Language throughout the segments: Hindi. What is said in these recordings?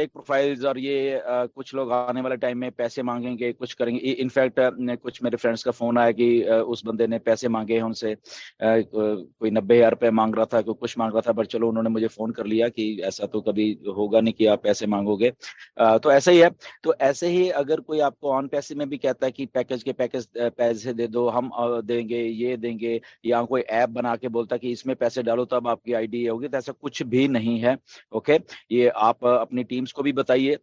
फेक प्रोफाइल्स और ये कुछ लोग आने वाले टाइम में पैसे मांगेंगे, कुछ करेंगे। इनफैक्ट कुछ मेरे फ्रेंड्स का फोन आया कि उस बंदे ने पैसे मांगे हैं उनसे, कोई 90,000 रुपये मांग रहा था, कोई कुछ मांग रहा था, बट चलो उन्होंने मुझे फोन कर लिया कि ऐसा तो कभी होगा नहीं कि आप पैसे मांगोगे। तो ऐसा ही है। तो ऐसे ही अगर कोई आपको ऑन पैसे में भी कहता है कि पैकेज पैसे दे दो, हम देंगे, ये देंगे, या कोई ऐप बना के बोलता है कि इसमें पैसे डालो तब आपकी आईडी होगी, तो ऐसा कुछ भी नहीं है। ओके, ये आप अपनी टीम्स को भी बताइए,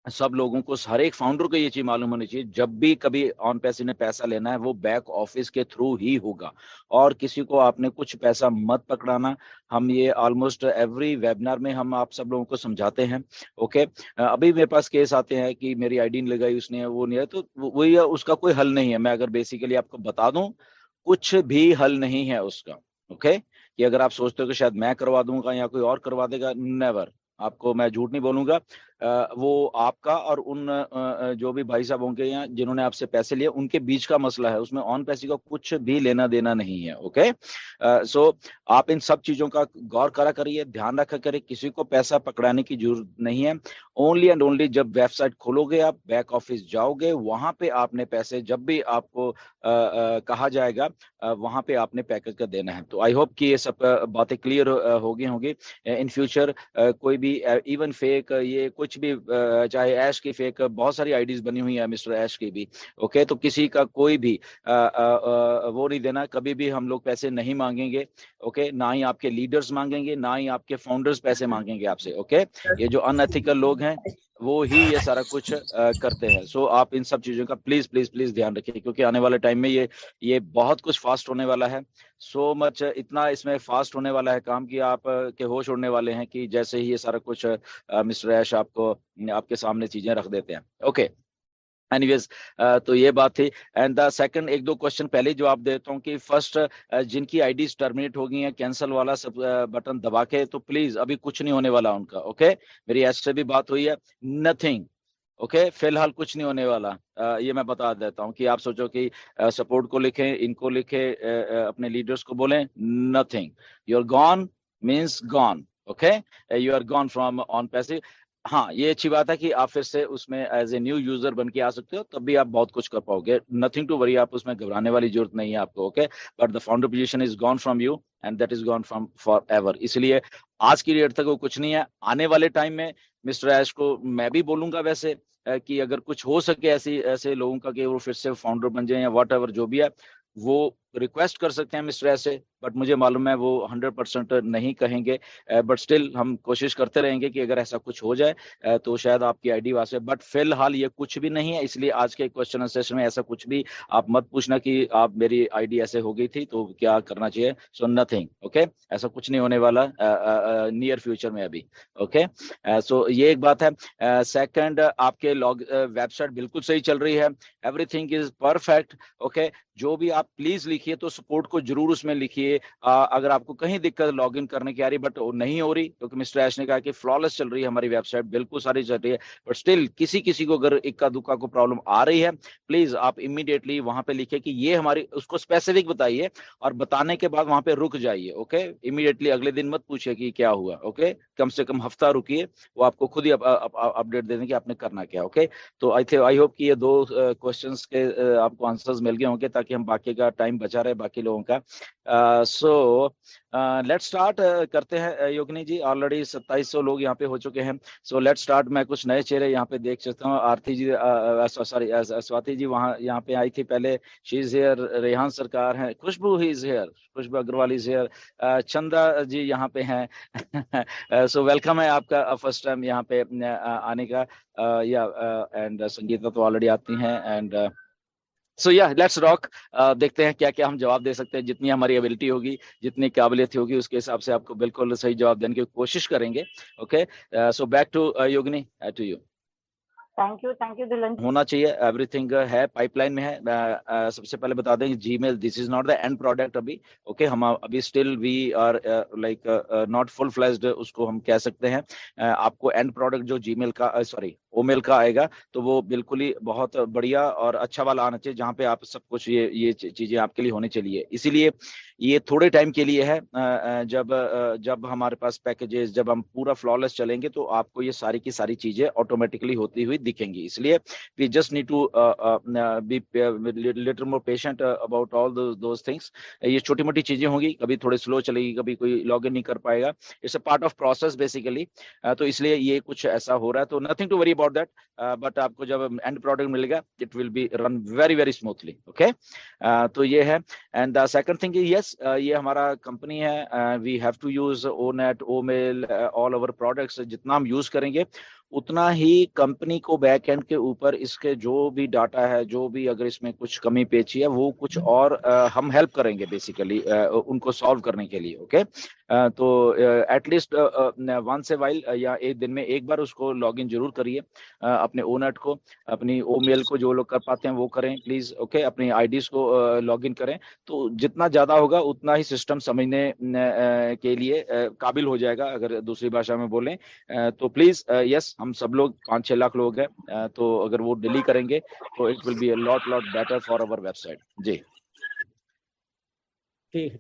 सब लोगों को, हर एक फाउंडर को ये चीज मालूम होनी चाहिए, जब भी कभी ऑन पैसे ने पैसा लेना है वो बैक ऑफिस के थ्रू ही होगा, और किसी को आपने कुछ पैसा मत पकड़ाना। हम ये ऑलमोस्ट एवरी वेबिनार में हम आप सब लोगों को समझाते हैं। ओके, अभी मेरे पास केस आते हैं कि मेरी आईडी नहीं लगाई उसने, वो नहीं है, तो वही उसका कोई हल नहीं है। मैं अगर बेसिकली आपको बता दूं, कुछ भी हल नहीं है उसका। ओके, कि अगर आप सोचते हो कि शायद मैं करवा दूंगा या कोई और करवा देगा, नेवर। आपको मैं झूठ नहीं बोलूंगा, वो आपका और उन जो भी भाई साहब होंगे या जिन्होंने आपसे पैसे लिए उनके बीच का मसला है, उसमें ऑन पैसे का कुछ भी लेना देना नहीं है। ओके, सो आप इन सब चीजों का गौर करा करिए, ध्यान रखा करिए, किसी को पैसा पकड़ाने की जरूरत नहीं है। ओनली एंड ओनली जब वेबसाइट खोलोगे, आप बैक ऑफिस जाओगे, वहां पे आपने पैसे, जब भी आपको कहा जाएगा, वहां पे आपने पैकेज का देना है। तो आई होप कि ये सब बातें क्लियर होगी इन फ्यूचर। कोई भी इवन फेक ये कुछ भी, चाहे ऐश की फेक बहुत सारी आईडीज बनी हुई है, मिस्टर ऐश की भी। ओके, तो किसी का कोई भी वो नहीं देना, कभी भी हम लोग पैसे नहीं मांगेंगे। ओके, ना ही आपके लीडर्स मांगेंगे, ना ही आपके फाउंडर्स पैसे मांगेंगे आपसे। ओके, ये जो अनएथिकल लोग हैं वो ही ये सारा कुछ करते हैं। सो आप इन सब चीजों का प्लीज प्लीज प्लीज ध्यान रखिए, क्योंकि आने वाले टाइम में ये बहुत कुछ फास्ट होने वाला है। सो मच, इतना इसमें फास्ट होने वाला है काम कि आप के होश उड़ने वाले हैं, कि जैसे ही ये सारा कुछ मिस्टर ऐश आपको आपके सामने चीजें रख देते हैं। ओके, एनीवेज, तो ये बात थी। एंड द सेकंड, एक दो क्वेश्चन पहले जवाब देता हूँ कि फर्स्ट, जिनकी आईडीज टर्मिनेट हो गई हैं, कैंसिल वाला सब बटन दबा के, तो प्लीज अभी कुछ नहीं होने वाला उनका। ओके, मेरी ऐश से भी बात हुई है, नथिंग। ओके, फिलहाल कुछ नहीं होने वाला। ये मैं बता देता हूँ कि आप सोचो कि सपोर्ट को लिखें, इनको लिखे, अपने लीडर्स को बोलें, nothing. You are gone means gone. Okay, you are gone from on पैसे। हाँ, ये अच्छी बात है कि आप फिर से उसमें एज ए न्यू यूजर बन के आ सकते हो, तब भी आप बहुत कुछ कर पाओगे। नथिंग टू वरी, आप उसमें घबराने वाली जरूरत नहीं है आपको। Okay, but the founder position is gone from you and that is gone from for ever. इसलिए आज की डेट तक वो कुछ नहीं है। आने वाले टाइम में मिस्टर ऐश को मैं भी बोलूंगा वैसे, कि अगर कुछ हो सके ऐसी ऐसे लोगों का कि वो फिर से फाउंडर बन जाए या वॉट एवर जो भी है, वो रिक्वेस्ट कर सकते हैं मिस्टर ऐश से। बट मुझे मालूम है वो 100% नहीं कहेंगे, बट स्टिल हम कोशिश करते रहेंगे कि अगर ऐसा कुछ हो जाए तो शायद आपकी आईडी वहां से। बट फिलहाल ये कुछ भी नहीं है, इसलिए आज के क्वेश्चन सेशन में ऐसा कुछ भी आप मत पूछना कि आप मेरी आईडी ऐसे हो गई थी तो क्या करना चाहिए। So nothing. ओके, ऐसा कुछ नहीं होने वाला नियर फ्यूचर में अभी। ओके, सो ये एक बात है। सेकंड, आपके लॉग वेबसाइट बिल्कुल सही चल रही है, एवरीथिंग इज परफेक्ट। ओके, जो भी आप प्लीज लिखिए तो सपोर्ट को जरूर उसमें लिखिए। अगर आपको कहीं दिक्कत लॉगिन करने की आ रही बट वो नहीं हो रही, क्योंकि मिस्टर ऐश ने कहा कि फ्लॉलेस चल रही है हमारी वेबसाइट, बिल्कुल सारी चल रही है, बट स्टिल किसी किसी को अगर इक्का दुक्का को प्रॉब्लम आ रही है, प्लीज आप इमीडिएटली वहां पे लिखिए कि ये हमारी, उसको स्पेसिफिक बताइए, और बताने के बाद वहां पे रुक जाइए। ओके, इमीडिएटली अगले दिन मत पूछिए कि क्या हुआ। ओके, कम से कम हफ्ता रुकिए, वो आपको खुद ही अपडेट दे देंगे कि आपने करना क्या। ओके, तो आई होप कि ये दो क्वेश्चंस के आपको आंसर्स मिल गए होंगे, ताकि हम बाकी का टाइम बचा रहे बाकी लोगों का। सो लेट्स स्टार्ट करते हैं। योगिनी जी, ऑलरेडी 2700 लोग यहाँ पे हो चुके हैं। So let's start. मैं कुछ नए चेहरे यहाँ पे देख सकता हूँ। आरती जी, सॉरी, स्वाति जी वहाँ यहाँ पे आई थी पहले, she is here. Rehan Sarkar हैं, Khushboo he is here, Khushboo Agarwal is here, Chanda ji यहाँ पे हैं। सो वेलकम है आपका फर्स्ट टाइम यहाँ पे आने का। या एंड संगीता तो ऑलरेडी आती हैं। एंड सो या लेट्स रॉक। देखते हैं क्या क्या हम जवाब दे सकते हैं, जितनी हमारी एबिलिटी होगी, जितनी काबिलियत होगी, उसके हिसाब से आपको बिल्कुल सही जवाब देने की कोशिश करेंगे। Okay, so back to Yogini, to you. Thank you दुल्हन। होना चाहिए, एवरीथिंग है, पाइपलाइन में है। सबसे पहले बता दें, Gmail this is not the end product अभी। ओके, हम अभी still we are like not full fledged, उसको हम कह सकते हैं। आपको एंड प्रोडक्ट जो जीमेल का, सॉरी, ओमेल का आएगा तो वो बिल्कुल ही बहुत बढ़िया और अच्छा वाला आना चाहिए, जहाँ पे आप सब कुछ ये चीजें आपके लिए होनी चाहिए। इसीलिए ये थोड़े टाइम के लिए है। जब हमारे पास पैकेजेस, जब हम पूरा फ्लॉलेस चलेंगे तो आपको ये सारी की सारी चीजें ऑटोमेटिकली होती हुई दिखेंगी। इसलिए we just need to be little more patient about all those things. ये छोटी मोटी चीजें होंगी, कभी थोड़ी स्लो चलेगी, कभी कोई लॉग इन नहीं कर पाएगा। It's a part of process basically. तो इसलिए ये कुछ ऐसा हो रहा है, तो nothing to worry about that. But आपको जब एंड प्रोडक्ट मिलेगा it will be run very very smoothly. Okay, तो ये है। And the second thing is yes, ये हमारा कंपनी है, we have to use Onet, Omail, all over products. जितना हम यूज करेंगे उतना ही कंपनी को बैक एंड के ऊपर इसके जो भी डाटा है, जो भी अगर इसमें कुछ कमी पेची है, वो कुछ और हम हेल्प करेंगे बेसिकली उनको सॉल्व करने के लिए। ओके, तो एटलीस्ट वंस ए वाइल या एक दिन में एक बार उसको लॉग इन जरूर करिए, अपने ओनेट को, अपनी ओमेल को, जो लोग कर पाते हैं वो करें प्लीज। ओके, अपनी आईडीज को लॉग इन करें, तो जितना ज्यादा होगा उतना ही सिस्टम समझने के लिए काबिल हो जाएगा, अगर दूसरी भाषा में बोलें। तो प्लीज यस, हम सब लोग 5-6 लाख लोग हैं, तो अगर वो डिली करेंगे तो it will be a lot lot better for our website. जी ठीक है।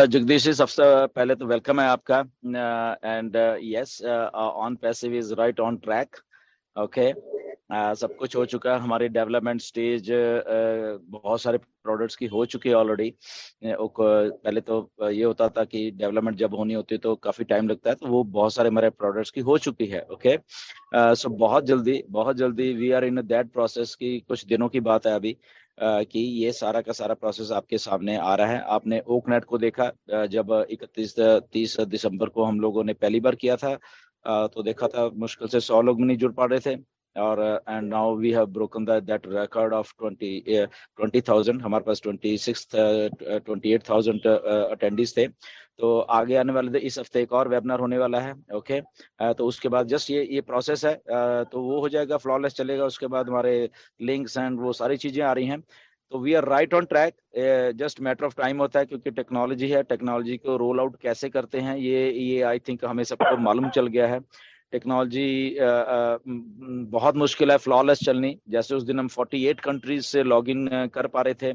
जगदीश जी, सबसे पहले तो वेलकम है आपका। And yes, on passive is right on track. Okay, सब कुछ हो चुका है, हमारी डेवलपमेंट स्टेज बहुत सारे प्रोडक्ट्स की हो चुकी है ऑलरेडी। पहले तो ये होता था कि डेवलपमेंट जब होनी होती है तो काफी टाइम लगता है, तो वो बहुत सारे हमारे प्रोडक्ट्स की हो चुकी है। ओके, सो बहुत जल्दी we are in that process की कुछ दिनों की बात है अभी, कि ये सारा का सारा प्रोसेस आपके सामने आ रहा है। आपने ओकनेट को देखा, जब 31-30 दिसंबर को हम लोगों ने पहली बार किया था, तो देखा था मुश्किल से 100 लोग भी नहीं जुड़ पा रहे थे। और and now we have broken that record of 20,000। हमारे पास 28,000 अटेंडीज थे। तो आगे आने वाले इस हफ्ते एक और वेबिनार होने वाला है। ओके, तो उसके बाद जस्ट ये प्रोसेस है, तो वो हो जाएगा, फ्लॉलेस चलेगा। उसके बाद हमारे लिंक्स एंड वो सारी चीजें आ रही हैं, तो we are right on track. Just matter of time होता है, क्योंकि टेक्नोलॉजी है, टेक्नोलॉजी को रोल आउट कैसे करते हैं ये आई थिंक हमें सबको मालूम चल गया है। टेक्नोलॉजी बहुत मुश्किल है फ्लॉलेस चलनी। जैसे उस दिन हम 48 कंट्रीज से लॉग इन कर पा रहे थे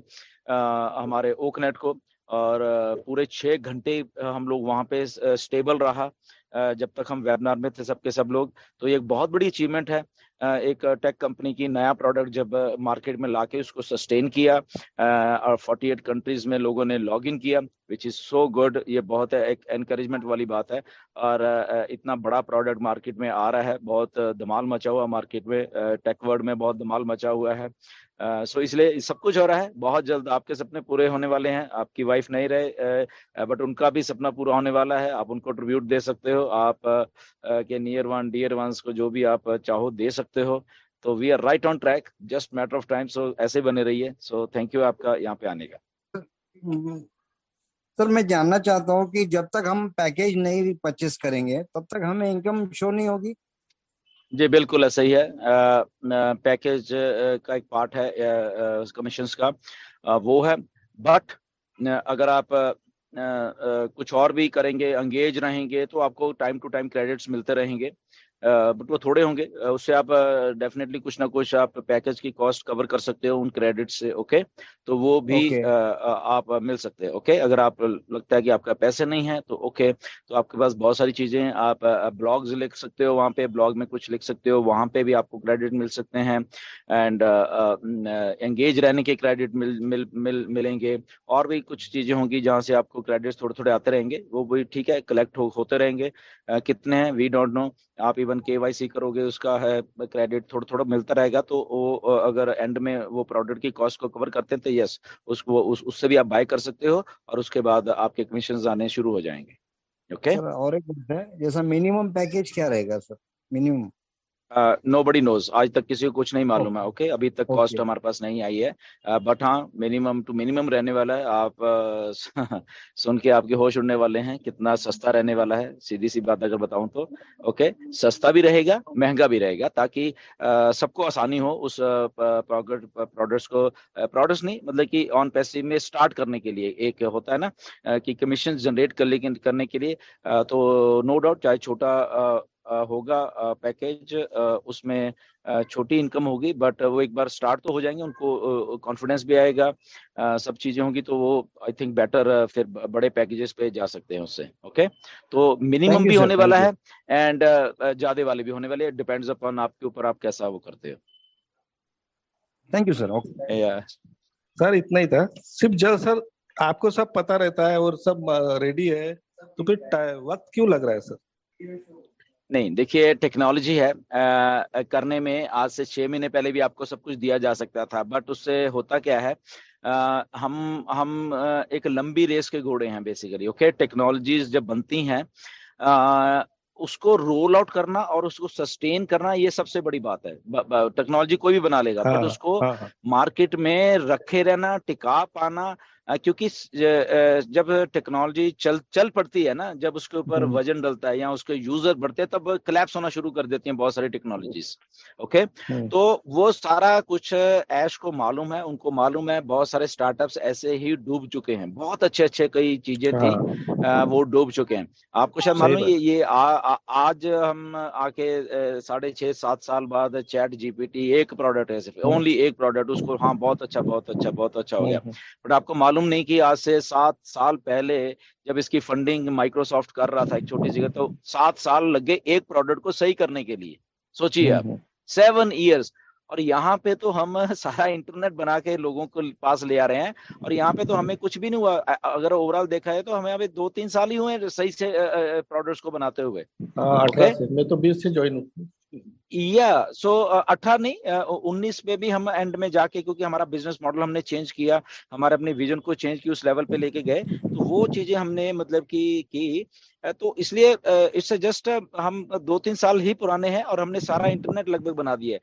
हमारे ओकनेट को, और पूरे 6 घंटे हम लोग वहां पे स्टेबल रहा जब तक हम वेबिनार में थे सबके सब लोग। तो ये एक बहुत बड़ी अचीवमेंट है, एक टेक कंपनी की नया प्रोडक्ट जब मार्केट में लाके उसको सस्टेन किया, और 48 कंट्रीज में लोगों ने लॉग इन किया, विच इज सो गुड। ये बहुत एक एनकरेजमेंट वाली बात है। और इतना बड़ा प्रोडक्ट मार्केट में आ रहा है, बहुत धमाल मचा हुआ मार्केट में, टेक वर्ल्ड में बहुत धमाल मचा हुआ है। सो इसलिए सब कुछ हो रहा है। बहुत जल्द आपके सपने पूरे होने वाले हैं। आपकी वाइफ नहीं रहे, बट उनका भी सपना पूरा होने वाला है। आप उनको ट्रिब्यूट दे सकते हो, आप के नियर वन डियर वंस को जो भी आप चाहो दे सकते हो। तो we are right on track, just matter of time. So ऐसे बने रहिए। सो थैंक यू आपका यहाँ पे आने का। सर मैं जानना चाहता हूँ कि जब तक हम पैकेज नहीं परचेस करेंगे तब तक हमें इनकम शो नहीं होगी। जी बिल्कुल ऐसा ही है। पैकेज का एक पार्ट है कमीशंस का, वो है। बट अगर आप कुछ और भी करेंगे, एंगेज रहेंगे, तो आपको टाइम टू टाइम क्रेडिट्स मिलते रहेंगे। बट वो थोड़े होंगे, उससे आप डेफिनेटली कुछ ना कुछ आप पैकेज की कॉस्ट कवर कर सकते हो उन क्रेडिट से। ओके, तो वो भी आप मिल सकते हैं। ओके, अगर आप लगता है कि आपका पैसे नहीं है तो ओके, तो आपके पास बहुत सारी चीजें हैं। आप ब्लॉग्स लिख सकते हो, वहाँ पे ब्लॉग में कुछ लिख सकते हो, वहाँ पे भी आपको क्रेडिट मिल सकते हैं। एंड एंगेज रहने के क्रेडिट मिलेंगे। और भी कुछ चीजें होंगी जहाँ से आपको क्रेडिट्स थोड़े थोड़े आते रहेंगे, वो भी ठीक है, कलेक्ट होते रहेंगे। कितने हैं वी डोंट नो। आप इवन केवाईसी करोगे, उसका है क्रेडिट थोड़ा थोड़ा मिलता रहेगा। तो वो अगर एंड में वो प्रोडक्ट की कॉस्ट को कवर करते हैं तो यस, उससे भी आप बाय कर सकते हो, और उसके बाद आपके कमीशन आने शुरू हो जाएंगे। ओके सर और एक बात है, जैसा मिनिमम पैकेज क्या रहेगा सर, मिनिमम? नोबडी नोज, आज तक किसी को कुछ नहीं मालूम है। ओके, अभी तक कॉस्ट ओके हमारे पास नहीं आई है। बट हाँ, मिनिमम टू मिनिमम रहने वाला है। आप सुन के आपके होश उड़ने वाले हैं, कितना सस्ता रहने वाला है। सीधी सी बात अगर बताऊं तो ओके, सस्ता भी रहेगा, महंगा भी रहेगा, ताकि सबको आसानी हो उस प्रोडक्ट्स नहीं, मतलब कि ऑन पैसिव में स्टार्ट करने के लिए। एक होता है ना कि कमीशन जनरेट करने के लिए, तो नो डाउट चाहे छोटा होगा पैकेज, उसमें छोटी इनकम होगी, बट वो एक बार स्टार्ट तो हो जाएंगे, उनको कॉन्फिडेंस भी आएगा, सब चीजें होंगी, तो वो आई थिंक बेटर फिर बड़े पैकेजेस पे जा सकते हैं उससे। ओके, तो मिनिमम थैंक यू भी सर, होने थैंक वाला यू। है एंड ज्यादा वाले भी होने वाले, डिपेंड्स अपॉन आपके ऊपर, आप कैसा वो करते हो। Thank you sir. ओके। या सर इतना ही था सिर्फ, जब सर आपको सब पता रहता है और सब रेडी है, तो फिर वक्त क्यों लग रहा है सर? नहीं, देखिए टेक्नोलॉजी है, करने में आज से 6 महीने पहले भी आपको सब कुछ दिया जा सकता था, बट उससे होता क्या है, हम एक लंबी रेस के घोड़े हैं बेसिकली। ओके, टेक्नोलॉजीज जब बनती हैं, उसको रोल आउट करना और उसको सस्टेन करना, ये सबसे बड़ी बात है। टेक्नोलॉजी कोई भी बना लेगा, हाँ बट उसको हाँ हाँ। मार्केट में रखे रहना, टिका पाना, क्योंकि जब टेक्नोलॉजी चल पड़ती है ना, जब उसके ऊपर वजन डलता है या उसके यूजर बढ़ते हैं, तब क्लैप्स होना शुरू कर देती हैं बहुत सारी टेक्नोलॉजीज। ओके, तो वो सारा कुछ ऐश को मालूम है, उनको मालूम है, बहुत सारे स्टार्टअप्स ऐसे ही डूब चुके हैं, बहुत अच्छे अच्छे कई चीजें थी, वो डूब चुके हैं। आपको शायद सही मालूम है, बात। ये आज हम आके 6.5-7 साल बाद चैट जीपीटी एक प्रोडक्ट है, सिर्फ ओनली एक प्रोडक्ट, उसको हाँ बहुत अच्छा बहुत अच्छा बहुत अच्छा हो गया, बट आपको मालूम नहीं कि आज से 7 साल पहले जब इसकी फंडिंग माइक्रोसॉफ्ट कर रहा था एक छोटी सी जगह, तो 7 साल लगे एक प्रोडक्ट को सही करने के लिए। सोचिए आप, 7 years। और यहाँ पे तो हम सारा इंटरनेट बना के लोगों को पास ले आ रहे हैं, और यहाँ पे तो हमें कुछ भी नहीं हुआ, अगर ओवरऑल देखा है तो हमें अभी 2-3 साल ही हुए हैं सही से प्रोडक्ट्स को बनाते हुए। हाँ, 18 से, मैं तो 20 से ज्वाइन हूँ। या सो 18 नहीं, 19 पे भी हम एंड में जाके, क्योंकि हमारा बिजनेस मॉडल हमने चेंज किया, हमारे अपने विजन को चेंज की, उस लेवल पे लेके गए, तो वो चीजें हमने मतलब की तो इसलिए इट्स जस्ट हम 2-3 साल ही पुराने हैं और हमने सारा इंटरनेट लगभग बना दिया है।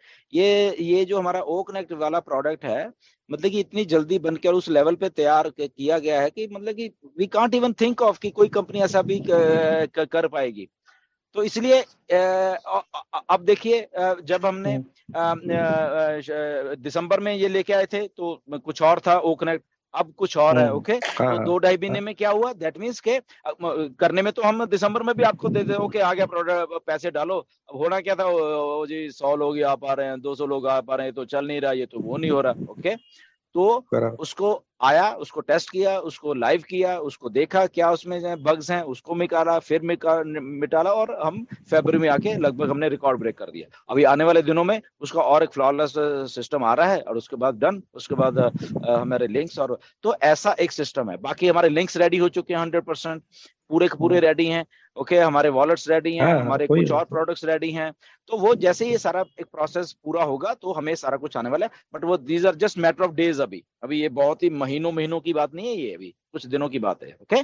ये जो हमारा ओ कनेक्ट वाला प्रोडक्ट है, मतलब कि इतनी जल्दी बनकर उस लेवल पे तैयार किया गया है कि मतलब कि we can't even think of कि कोई कंपनी ऐसा भी कर पाएगी। तो इसलिए अब देखिए, जब हमने दिसंबर में ये लेके आए थे तो कुछ और था ओ कनेक्ट, अब कुछ और है। ओके, तो 2-2.5 महीने में क्या हुआ, दैट मीन्स के करने में तो हम दिसंबर में भी आपको दे दे, ओके आ गया प्रोडक्ट, पैसे डालो। अब होना क्या था, ओ जी 100 लोग आ पा रहे हैं, 200 लोग आ पा रहे हैं, तो चल नहीं रहा, ये तो वो नहीं हो रहा। ओके, तो उसको आया, उसको टेस्ट किया, उसको लाइव किया, उसको देखा क्या उसमें बग्स हैं, उसको निकाला, फिर मिटाला, और हम फरवरी में आके लगभग हमने रिकॉर्ड ब्रेक कर दिया। अभी आने वाले दिनों में उसका और एक फ्लॉलेस सिस्टम आ रहा है, और उसके बाद डन, उसके बाद हमारे लिंक्स, और तो ऐसा एक सिस्टम है। बाकी हमारे लिंक्स रेडी हो चुके हैं 100%, पूरे के पूरे रेडी हैं। ओके, हमारे वॉलेट्स रेडी हैं, हमारे कुछ और प्रोडक्ट्स रेडी हैं। तो वो जैसे ये सारा एक प्रोसेस पूरा होगा तो हमें सारा कुछ आने वाला है, बट वो these are just matter of days. अभी ये बहुत ही महीनों की बात नहीं है, ये अभी कुछ दिनों की बात है। ओके,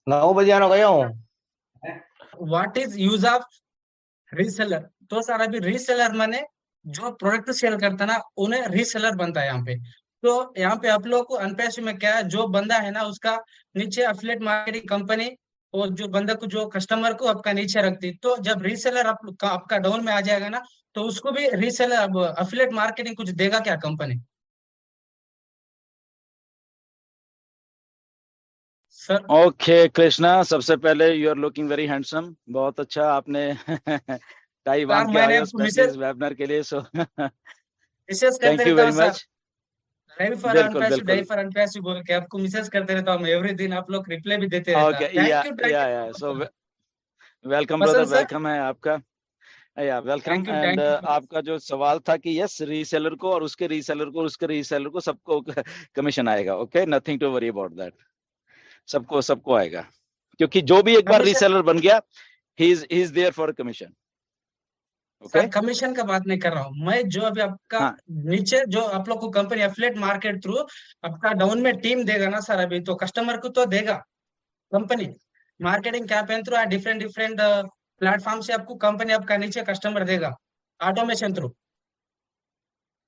9 बजे आना गया हूँ। What is use of reseller? तो सर अभी रीसेलर माने जो प्रोडक्ट सेल करता ना, उन्हें रीसेलर बनता है यहाँ पे। तो यहाँ पे आप लोग को अनपैच में क्या है, जो बंदा है ना उसका नीचे अफिलिएट मार्केटिंग कंपनी, और जो बंदा को जो कस्टमर को आपका नीचे रखती, तो जब रीसेलर आपका डाउन में आ जाएगा ना, तो उसको भी रीसेलर अफिलिएट मार्केटिंग कुछ देगा क्या कंपनी? सर ओके कृष्णा, सबसे पहले you are looking very handsome, बहुत अच्छा आपने टाई बांध के आए हो स्पेशली इस वेबिनार के लिए, so thank you very much. बिल्कुल बिल्कुल, फॉर अनपैसिव बोल के आपको मैसेज करते रहता हूँ एवरी दिन, आप लोग रिप्लाई भी देते रहता। ओके, या सो वेलकम ब्रदर, वेलकम है आपका, या वेलकम। एंड आपका जो सवाल था कि यस, रीसेलर को और उसके रीसेलर को, उसके रीसेलर को सबको कमीशन आएगा। Okay, nothing to worry about that, सबको आएगा, क्योंकि जो भी एक बार रीसेलर बन गया, he is there for commission. Okay, commission का बात नहीं कर रहा हूँ मैं, जो अभी आपका नीचे जो आप लोग को कंपनी एफिलिएट मार्केट थ्रू आपका डाउन में टीम देगा ना सर, अभी तो कस्टमर को तो देगा company, marketing campaign through different platform से आपको कंपनी आपका नीचे कस्टमर देगा ऑटोमेशन थ्रू।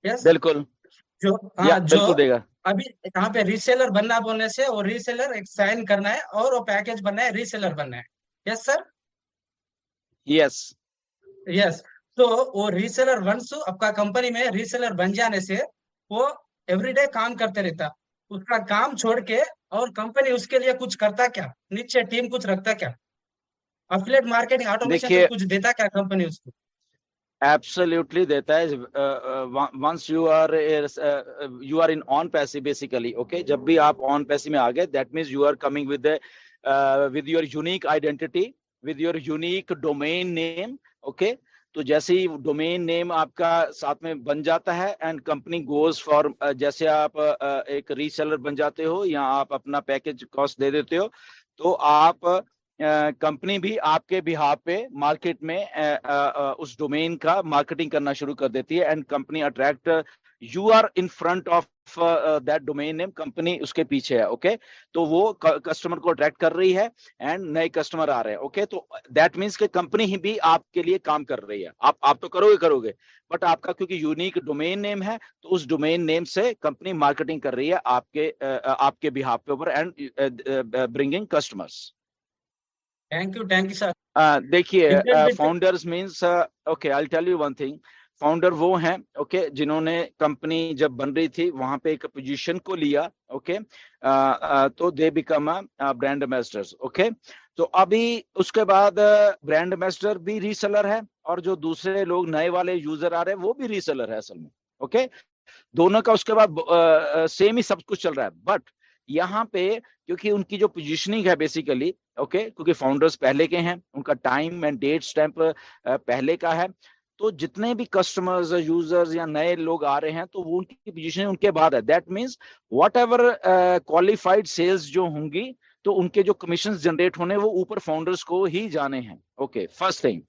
यस, बिल्कुल, जो बिल्कुल देगा। अभी यहाँ पे रीसेलर बनना बोलने से, और रीसेलर एक साइन करना है और वो पैकेज बनना है, रीसेलर बनना है। Yes sir, yes. तो वो रीसेलर वंस आपका कंपनी में रीसेलर बन जाने से वो एवरीडे काम करते रहता, उसका काम छोड़ के, और कंपनी उसके लिए कुछ करता क्या, नीचे टीम कुछ रखता क्या? अफिलिएट मार्केटिंग ऑटोमेशन देखिए, कुछ देता क्या कंपनी उसको? एब्सोल्युटली देता है। Once you are in on passive basically, okay. जब भी आप ऑन पैसिव में आ गए, that means you are coming with your unique identity, with your unique domain name, okay. तो जैसे ही डोमेन नेम आपका साथ में बन जाता है एंड कंपनी गोज फॉर, जैसे आप एक रीसेलर बन जाते हो या आप अपना पैकेज कॉस्ट दे देते हो, तो आप कंपनी भी आपके बिहाफ पे मार्केट में उस डोमेन का मार्केटिंग करना शुरू कर देती है and company attract, you are in front of that domain name, company उसके पीछे है, ओके। तो वो कस्टमर को अट्रैक्ट कर रही है एंड नए कस्टमर आ रहे हैं, ओके। तो दैट मींस कि कंपनी ही भी आपके लिए काम कर रही है। आप तो करोगे, बट आपका क्योंकि यूनिक डोमेन नेम है, तो उस डोमेन नेम से कंपनी मार्केटिंग कर रही है आपके बिहाफ पे ऊपर and bringing customers. Thank you sir. देखिए, Little bit- founders means, okay, I will tell you one thing. Founder वो हैं, ओके, जिन्होंने कंपनी जब बन रही थी वहां पे एक पोजीशन को लिया, ओके। तो they become brand ambassadors, okay. तो अभी उसके बाद ब्रांड एम्बेसडर भी रीसेलर है और जो दूसरे लोग नए वाले यूजर आ रहे हैं वो भी रीसेलर है असल में, ओके। दोनों का उसके बाद सेम ही सब कुछ चल रहा है, बट यहाँ पे क्योंकि उनकी जो पोजीशनिंग है बेसिकली, ओके, क्योंकि फाउंडर्स पहले के हैं, उनका टाइम एंड डेट स्टैंप पहले का है, तो जितने भी कस्टमर्स, यूजर्स या नए लोग आ रहे हैं, तो वो उनकी पोजीशन उनके बाद है। That means whatever qualified sales जो होंगी, तो उनके जो कमीशन जनरेट होने वो ऊपर फाउंडर्स को ही जाने हैं, ओके, फर्स्ट थिंग।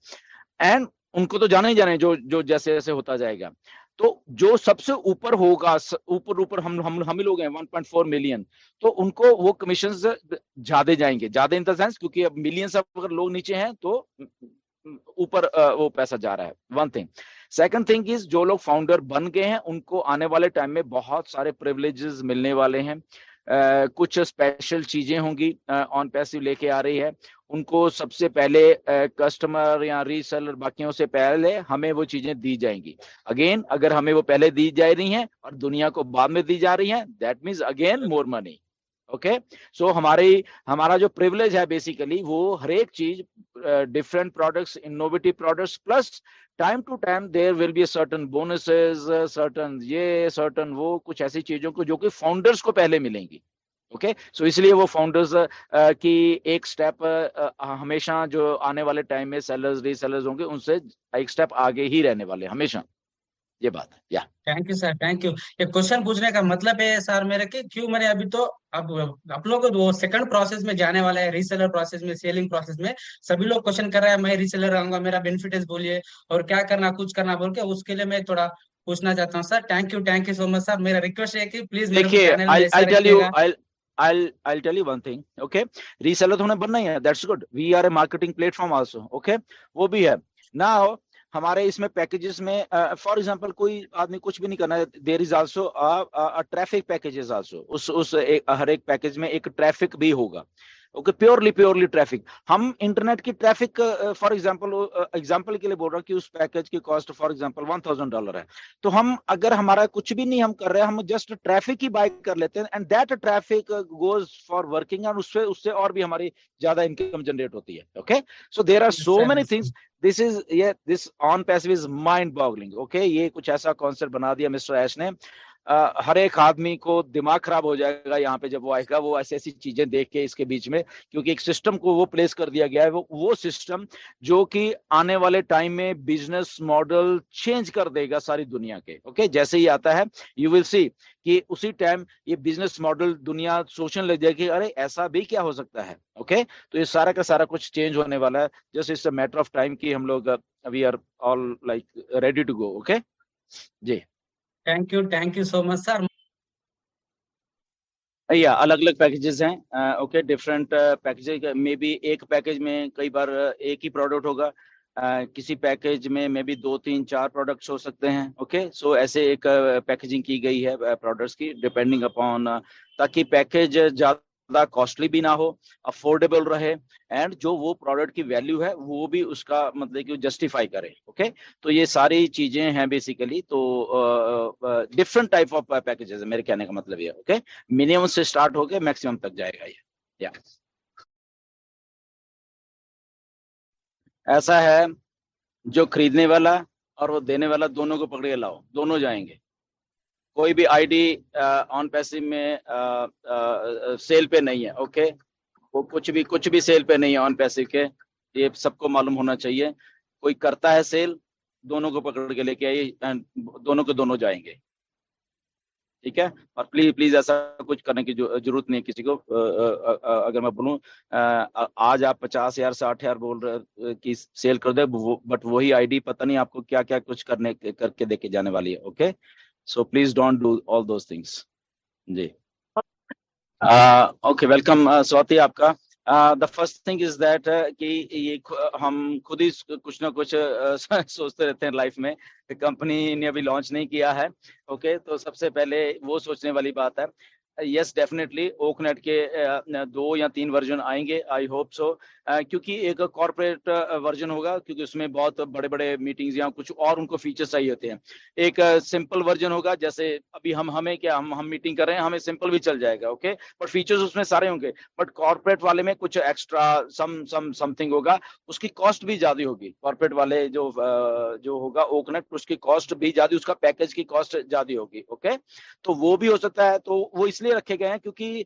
एंड उनको तो जाने ही जाने, जो जैसे जैसे होता जाएगा। तो जो सबसे ऊपर होगा, ऊपर हम ही लोग हैं 1.4 मिलियन, तो उनको वो कमीशन ज्यादा जाएंगे, ज्यादा इन द सेंस क्योंकि अब मिलियंस अगर लोग नीचे हैं तो ऊपर वो पैसा जा रहा है, one thing. Second thing is जो लोग फाउंडर बन गए हैं उनको आने वाले टाइम में बहुत सारे प्रिविलेजेस मिलने वाले हैं। कुछ स्पेशल चीजें होंगी ऑन पैसिव लेके आ रही है उनको। सबसे पहले कस्टमर या रीसेलर बाकियों से पहले हमें वो चीजें दी जाएंगी। अगेन अगर हमें वो पहले दी जा रही हैं और दुनिया को बाद में दी जा रही हैं, that means again more money, okay. So हमारा जो प्रिविलेज है बेसिकली वो हर एक चीज, different products, innovative products, plus time to time there will be certain bonuses, certain वो, कुछ ऐसी चीजों को जो कि फाउंडर्स को पहले मिलेंगी, ओके। सो इसलिए वो फाउंडर्स की एक स्टेप हमेशा जो आने वाले टाइम में सेलर्स रीसेलर्स होंगे उनसे एक स्टेप आगे ही रहने वाले हमेशा, ये बात है। या thank you sir, thank you. ये क्वेश्चन पूछने का मतलब है सर मेरे कि क्यों मैंने अभी तो अब आप लोग वो सेकंड प्रोसेस में जाने वाला है, रीसेलर प्रोसेस में, सेलिंग प्रोसेस में। सभी लोग क्वेश्चन कर रहे हैं मैं रीसेलर रहूंगा, मेरा बेनिफिट बोलिए और क्या करना, कुछ करना बोल के, उसके लिए मैं थोड़ा पूछना चाहता हूँ sir. Thank you so much sir. मेरा रिक्वेस्ट है कि प्लीज मेरे को देखिए, पैनल में ऐसा रखिएगा। I'll tell you one thing, okay? Reseller तो हमें बनना ही है, that's good. We are a marketing platform also, okay? वो भी है। Now हमारे इसमें पैकेजेस में फॉर एग्जांपल कोई आदमी कुछ भी नहीं करना है, there is also a traffic packages also. उस हर एक पैकेज में एक ट्रैफिक भी होगा, ओके। Purely traffic. हम इंटरनेट की ट्रैफिक फॉर एग्जांपल के लिए बोल रहा हूँ कि उस पैकेज की कॉस्ट फॉर एग्जांपल $1000 है, तो हम अगर हमारा कुछ भी नहीं हम कर रहे हैं, हम जस्ट ट्रैफिक ही बाय कर लेते हैं and that traffic goes for working और उससे और भी हमारी ज्यादा इनकम जनरेट होती है, okay. So there are so many things. This on passive is mind boggling, okay. ये कुछ ऐसा कॉन्सेप्ट बना दिया मिस्टर ऐश ने, हर एक आदमी को दिमाग खराब हो जाएगा यहाँ पे जब वो आएगा, वो ऐसी चीजें देख के इसके बीच में, क्योंकि एक सिस्टम को वो प्लेस कर दिया गया है, वो सिस्टम जो कि आने वाले टाइम में बिजनेस मॉडल चेंज कर देगा सारी दुनिया के, ओके। जैसे ही आता है यू विल सी कि उसी टाइम ये बिजनेस मॉडल दुनिया सोचने लग जाएगी, अरे ऐसा भी क्या हो सकता है, ओके। तो ये सारा का सारा कुछ चेंज होने वाला है। Just it's a matter of time कि हम लोग we are all like ready to go, okay जी। Thank you so much sir. या अलग अलग पैकेजेस हैं, ओके। डिफरेंट पैकेजेज में भी एक पैकेज में कई बार एक ही प्रोडक्ट होगा, किसी पैकेज में मे बी 2 3 4 प्रोडक्ट्स हो सकते हैं, ओके। सो ऐसे एक पैकेजिंग की गई है प्रोडक्ट्स की डिपेंडिंग अपॉन, ताकि पैकेज ज्यादा कॉस्टली भी ना हो, अफोर्डेबल रहे एंड जो वो प्रोडक्ट की वैल्यू है वो भी उसका मतलब कि जस्टिफाई करे, ओके। तो ये सारी चीजें हैं बेसिकली। तो डिफरेंट टाइप ऑफ पैकेजेस है, मेरे कहने का मतलब ये, ओके। मिनिमम से स्टार्ट होके मैक्सिमम तक जाएगा ये, या ऐसा है, जो खरीदने वाला और वो देने वाला दोनों को पकड़ के लाओ, दोनों जाएंगे। कोई भी आईडी ऑन पैसिव में सेल पे नहीं है, ओके। वो कुछ भी सेल पे नहीं है ऑन पैसिव के, ये सबको मालूम होना चाहिए। कोई करता है सेल, दोनों को पकड़ के लेके आइए, दोनों के दोनों जाएंगे, ठीक है। और प्लीज प्लीज ऐसा कुछ करने की जरूरत नहीं है किसी को। अगर मैं बोलूं, आज आप 50,000 60,000 बोल रहे कि सेल कर दे, बट वही आईडी पता नहीं आपको क्या क्या कुछ करके देके जाने वाली है, okay. So please don't do all those things जी। ओके, वेलकम स्वाति आपका। The first thing is that कि ये हम खुद ही कुछ ना कुछ सोचते रहते हैं लाइफ में। कंपनी ने अभी लॉन्च नहीं किया है, ओके। तो सबसे पहले वो सोचने वाली बात है। यस, डेफिनेटली ओकनेट के 2 या 3 वर्जन आएंगे, आई होप सो। क्योंकि एक कॉर्पोरेट वर्जन होगा, क्योंकि उसमें बहुत बड़े बड़े मीटिंग्स या कुछ और उनको फीचर्स चाहिए होते हैं। एक सिंपल वर्जन होगा, जैसे अभी हमें क्या, हम मीटिंग कर रहे हैं, हमें सिंपल भी चल जाएगा, ओके। बट फीचर्स उसमें सारे होंगे। बट कॉर्पोरेट वाले में कुछ एक्स्ट्रा समथिंग होगा, उसकी कॉस्ट भी ज्यादा होगी। कॉर्पोरेट वाले जो होगा ओकनेट, उसकी कॉस्ट भी ज्यादा, उसका पैकेज की कॉस्ट ज्यादा होगी, ओके। तो वो भी हो सकता है। तो वो इसलिए रखे गए हैं क्योंकि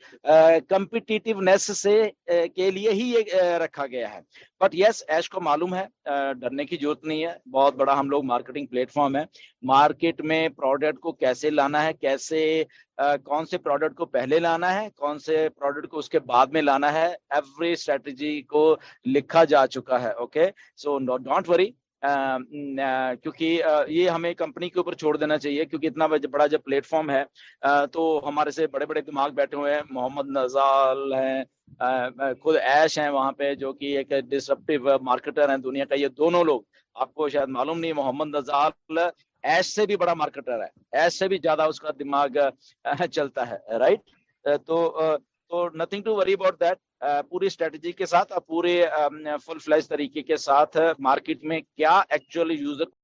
कम्पिटिटिवनेस से के लिए ही ये रखा गया है। बट यस, ऐश को मालूम है, डरने की जरूरत नहीं है। बहुत बड़ा हम लोग मार्केटिंग प्लेटफॉर्म है। मार्केट में प्रोडक्ट को कैसे लाना है, कैसे कौन से प्रोडक्ट को पहले लाना है, कौन से प्रोडक्ट को उसके बाद में लाना है, एवरी स्ट्रेटजी को लिखा जा चुका है, ओके। सो डोंट वरी, क्योंकि ये हमें कंपनी के ऊपर छोड़ देना चाहिए, क्योंकि इतना बड़ा जब प्लेटफॉर्म है, तो हमारे से बड़े बड़े दिमाग बैठे हुए हैं। मोहम्मद नजाल हैं, खुद ऐश हैं वहां पे, जो कि एक डिसरप्टिव मार्केटर हैं दुनिया का। ये दोनों लोग, आपको शायद मालूम नहीं, मोहम्मद नजाल ऐश से भी बड़ा मार्केटर है, ऐश से भी ज्यादा उसका दिमाग चलता है, राइट। तो nothing to worry about that. पूरी स्ट्रेटजी के साथ, पूरे फुल फ्लैश तरीके के साथ मार्केट में क्या एक्चुअली यूजर